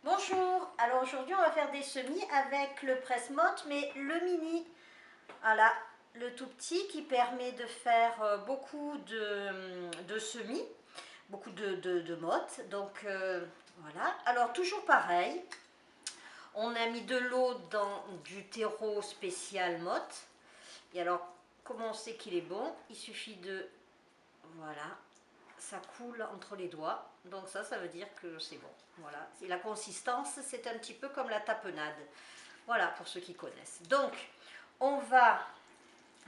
Bonjour, alors aujourd'hui on va faire des semis avec le presse-motte mais le mini, voilà, le tout petit qui permet de faire beaucoup de semis, beaucoup de mottes, donc voilà. Alors toujours pareil, on a mis de l'eau dans du terreau spécial motte, et alors comment on sait qu'il est bon? Il suffit de, voilà, ça coule entre les doigts, donc ça veut dire que c'est bon. Voilà, et la consistance, c'est un petit peu comme la tapenade. Voilà, pour ceux qui connaissent. Donc, on va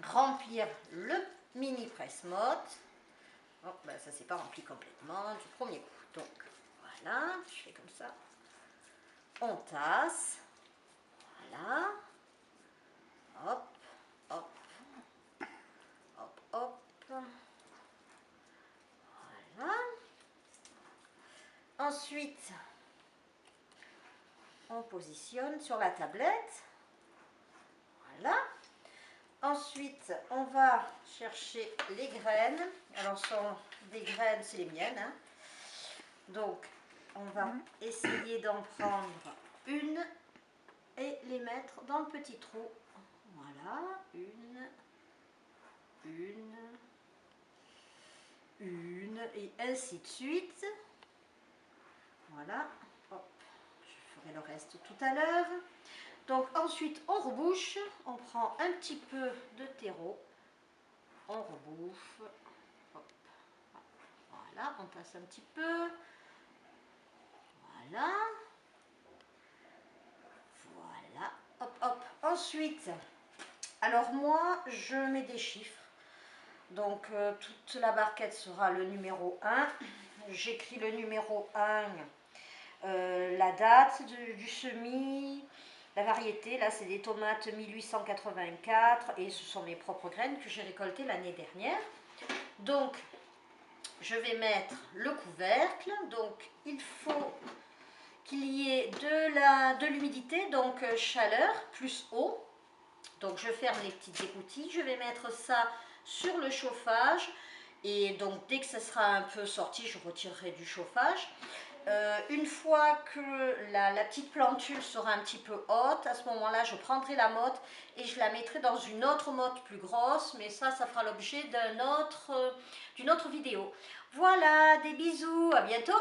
remplir le mini presse-motte. Oh, ben ça c'est pas rempli complètement du premier coup. Donc, voilà, je fais comme ça. On tasse. Voilà. Hop, hop, hop, hop. Voilà. Ensuite, on positionne sur la tablette. Voilà. Ensuite, on va chercher les graines. Alors, ce sont des graines, c'est les miennes. Hein. Donc, on va essayer d'en prendre une et les mettre dans le petit trou. Voilà, une, et ainsi de suite. Voilà. Hop, je ferai le reste tout à l'heure. Donc ensuite on rebouche, on prend un petit peu de terreau, on rebouche, hop. Voilà, on passe un petit peu, voilà, voilà, hop hop. Ensuite, alors moi je mets des chiffres, donc toute la barquette sera le numéro 1, j'écris le numéro 1, la date du semis, la variété, là c'est des tomates 1884 et ce sont mes propres graines que j'ai récoltées l'année dernière. Donc je vais mettre le couvercle, donc il faut qu'il y ait de l'humidité, donc chaleur plus eau. Donc je ferme les petites écoutilles, je vais mettre ça sur le chauffage et donc dès que ça sera un peu sorti, je retirerai du chauffage. Une fois que la petite plantule sera un petit peu haute, à ce moment-là, je prendrai la motte et je la mettrai dans une autre motte plus grosse, mais ça fera l'objet d'une autre vidéo. Voilà, des bisous, à bientôt!